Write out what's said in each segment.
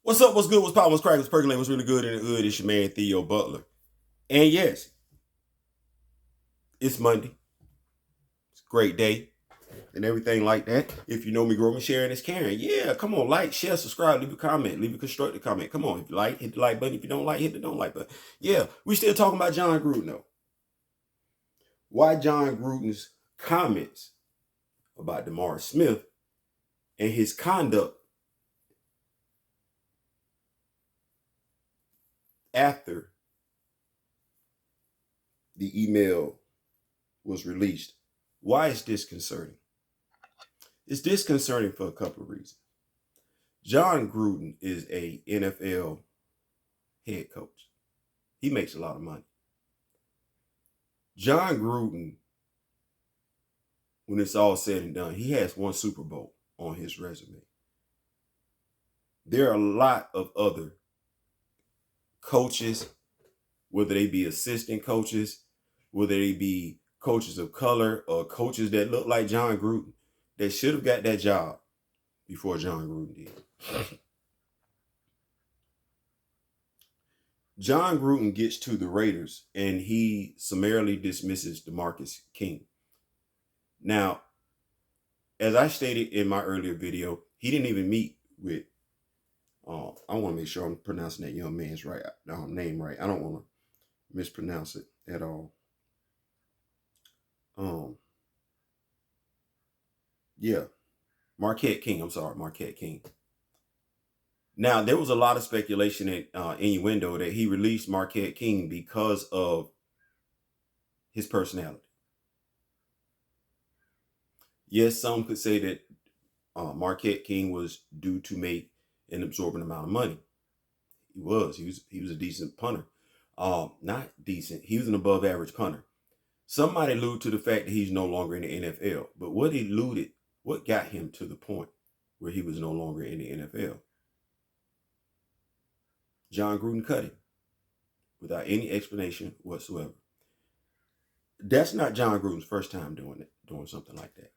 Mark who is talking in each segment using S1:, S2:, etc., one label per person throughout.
S1: What's up? What's good? What's poppin'? What's cracking? What's percolating? What's really good in the hood? It's your man Theo Butler. And yes, it's Monday. It's a great day and everything like that. If you know me, growing, sharing is caring. Yeah, come on, like, share, subscribe, leave a comment, leave a constructive comment. Come on, if you like, hit the like button. If you don't like, hit the don't like button. Yeah, we still talking about John Gruden though. Why John Gruden's comments about DeMar Smith and his conduct after the email was released. Why is this concerning? It's disconcerting for a couple of reasons. John Gruden is a NFL head coach. He makes a lot of money. John Gruden, when it's all said and done, he has one Super Bowl on his resume. There are a lot of other coaches, whether they be assistant coaches, whether they be coaches of color or coaches that look like John Gruden, that should have got that job before John Gruden did. John Gruden gets to the Raiders and he summarily dismisses DeMarcus King. Now, as I stated in my earlier video, he didn't even meet with, I want to make sure I'm pronouncing that young man's name right. I don't want to mispronounce it at all. Yeah, Marquette King. I'm sorry, Marquette King. Now, there was a lot of speculation and innuendo that he released Marquette King because of his personality. Yes, some could say that Marquette King was due to make an absorbent amount of money. He was a decent punter. Not decent. He was an above average punter. Somebody alluded to the fact that he's no longer in the NFL. But what got him to the point where he was no longer in the NFL? John Gruden cut him without any explanation whatsoever. That's not John Gruden's first time doing something like that.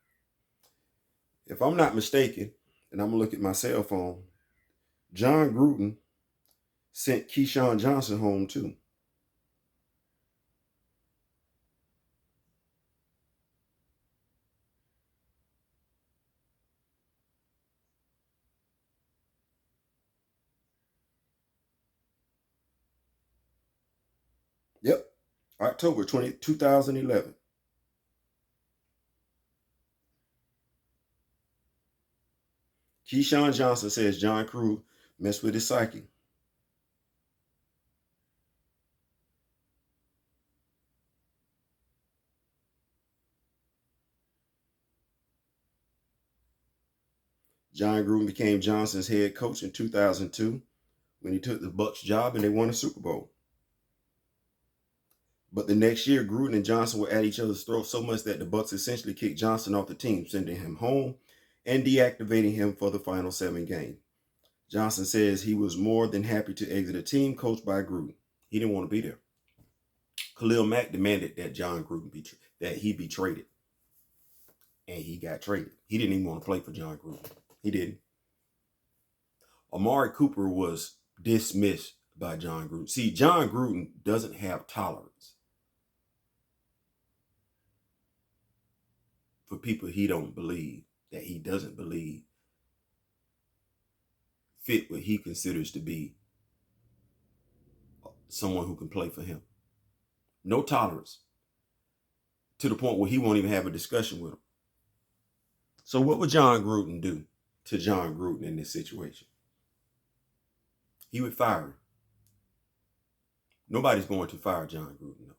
S1: If I'm not mistaken, and I'm gonna look at my cell phone, John Gruden sent Keyshawn Johnson home too. Yep, October 20th, 2011. Keyshawn Johnson says John Gruden messed with his psyche. John Gruden became Johnson's head coach in 2002 when he took the Bucs job and they won a Super Bowl. But the next year, Gruden and Johnson were at each other's throats so much that the Bucs essentially kicked Johnson off the team, sending him home and deactivating him for the final 7 games. Johnson says he was more than happy to exit a team coached by Gruden. He didn't want to be there. Khalil Mack demanded that John Gruden be traded. And he got traded. He didn't even want to play for John Gruden. He didn't. Amari Cooper was dismissed by John Gruden. See, John Gruden doesn't have tolerance for people he don't believe, that he doesn't believe fit what he considers to be someone who can play for him. No tolerance, to the point where he won't even have a discussion with him. So what would John Gruden do to John Gruden in this situation? He would fire him. Nobody's going to fire John Gruden, though,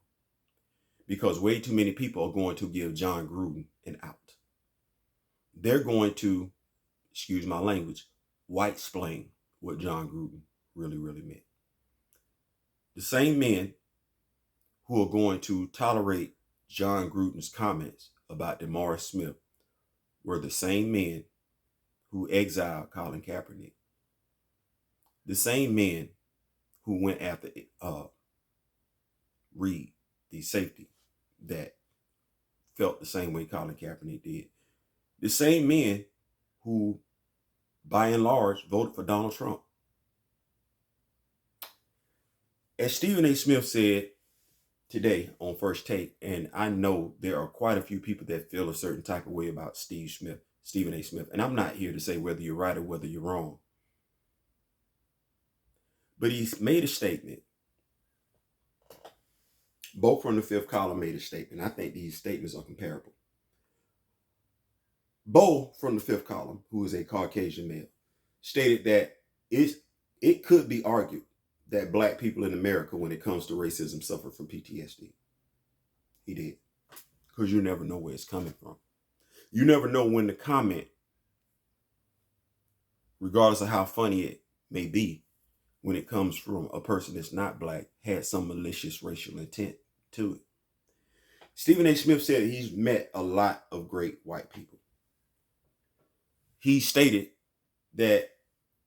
S1: because way too many people are going to give John Gruden an out. They're going to, excuse my language, white-splain what John Gruden really, really meant. The same men who are going to tolerate John Gruden's comments about DeMar Smith were the same men who exiled Colin Kaepernick. The same men who went after Reed, the safety that felt the same way Colin Kaepernick did. The same men who, by and large, voted for Donald Trump. As Stephen A. Smith said today on First Take, and I know there are quite a few people that feel a certain type of way about Stephen A. Smith, and I'm not here to say whether you're right or whether you're wrong. But he's made a statement. Both from the Fifth Column made a statement. I think these statements are comparable. Bo from the Fifth Column, who is a Caucasian male, stated that it could be argued that black people in America, when it comes to racism, suffer from PTSD. He did. Because you never know where it's coming from. You never know when the comment, regardless of how funny it may be, when it comes from a person that's not black, had some malicious racial intent to it. Stephen A. Smith said he's met a lot of great white people. He stated that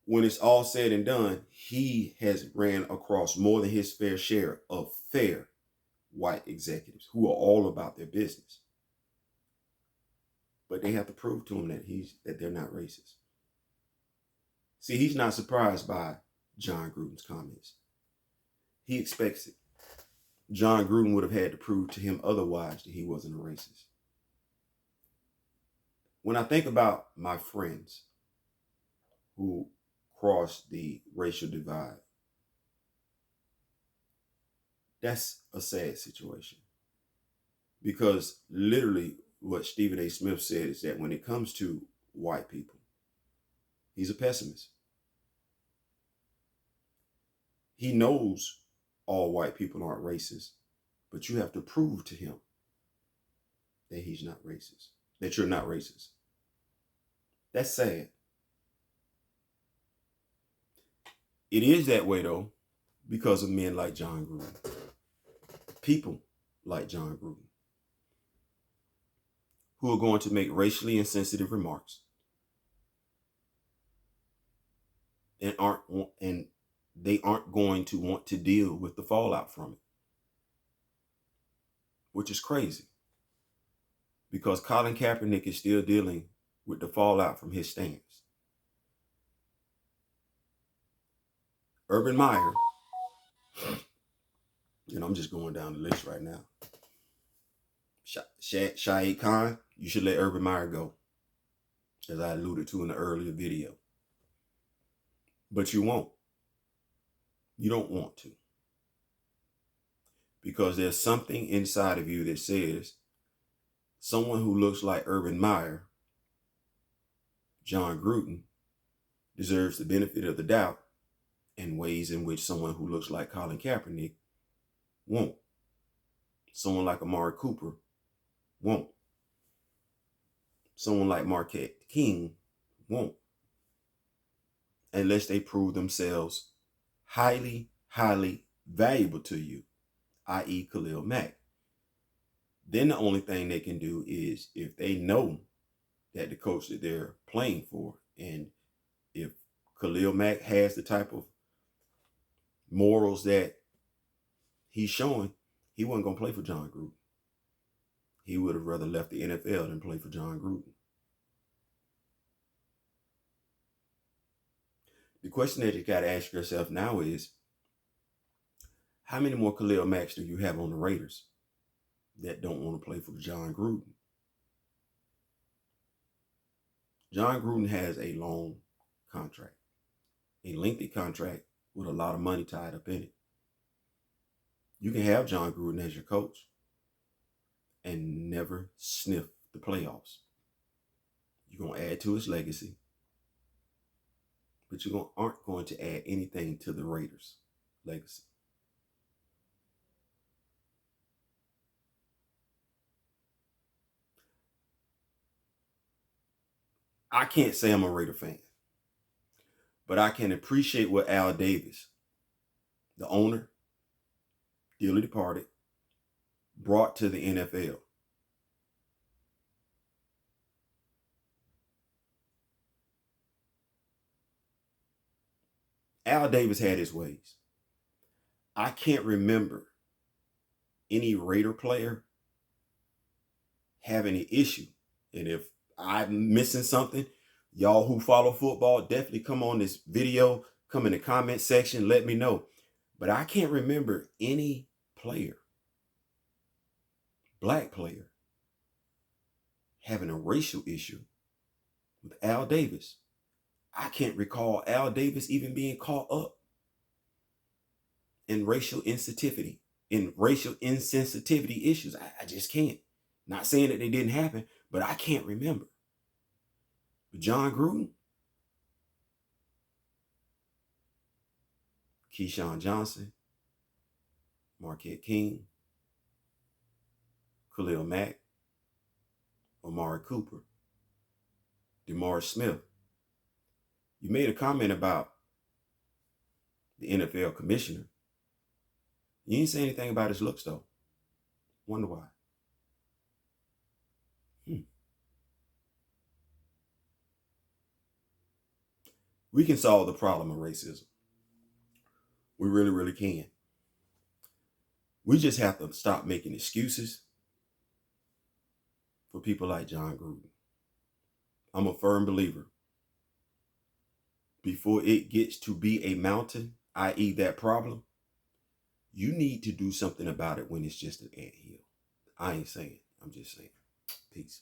S1: when it's all said and done, he has ran across more than his fair share of fair white executives who are all about their business. But they have to prove to him that they're not racist. See, he's not surprised by John Gruden's comments. He expects it. John Gruden would have had to prove to him otherwise that he wasn't a racist. When I think about my friends who crossed the racial divide, that's a sad situation. Because literally what Stephen A. Smith said is that when it comes to white people, he's a pessimist. He knows all white people aren't racist, but you have to prove to him that he's not racist, that you're not racist. That's sad. It is that way, though, because of men like John Gruden. People like John Gruden, who are going to make racially insensitive remarks and they aren't going to want to deal with the fallout from it, which is crazy, because Colin Kaepernick is still dealing with the fallout from his stance. Urban Meyer, and I'm just going down the list right now. Shahid Khan, you should let Urban Meyer go, as I alluded to in the earlier video. But you won't. You don't want to. Because there's something inside of you that says someone who looks like Urban Meyer, John Gruden, deserves the benefit of the doubt in ways in which someone who looks like Colin Kaepernick won't. Someone like Amari Cooper won't. Someone like Marquette King won't. Unless they prove themselves highly, highly valuable to you, i.e. Khalil Mack. Then the only thing they can do is, if they know that the coach that they're playing for, and if Khalil Mack has the type of morals that he's showing, he wasn't going to play for John Gruden. He would have rather left the NFL than play for John Gruden. The question that you got to ask yourself now is, how many more Khalil Macks do you have on the Raiders that don't want to play for John Gruden? John Gruden has a long contract, a lengthy contract with a lot of money tied up in it. You can have John Gruden as your coach and never sniff the playoffs. You're going to add to his legacy, but you aren't going to add anything to the Raiders' legacy. I can't say I'm a Raider fan, but I can appreciate what Al Davis, the owner, dearly departed, brought to the NFL. Al Davis had his ways. I can't remember any Raider player having an issue. And if I'm missing something, y'all who follow football, definitely come on this video, come in the comment section, let me know. But I can't remember any player, black player, having a racial issue with Al Davis. I can't recall Al Davis even being caught up in racial insensitivity, issues. I just can't. Not saying that they didn't happen, but I can't remember. But John Gruden, Keyshawn Johnson, Marquette King, Khalil Mack, Amari Cooper, DeMar Smith. You made a comment about the NFL commissioner. You didn't say anything about his looks, though. Wonder why. We can solve the problem of racism. We really, really can. We just have to stop making excuses for people like John Gruden. I'm a firm believer. Before it gets to be a mountain, i.e. that problem, you need to do something about it when it's just an anthill. I ain't saying, I'm just saying. Peace.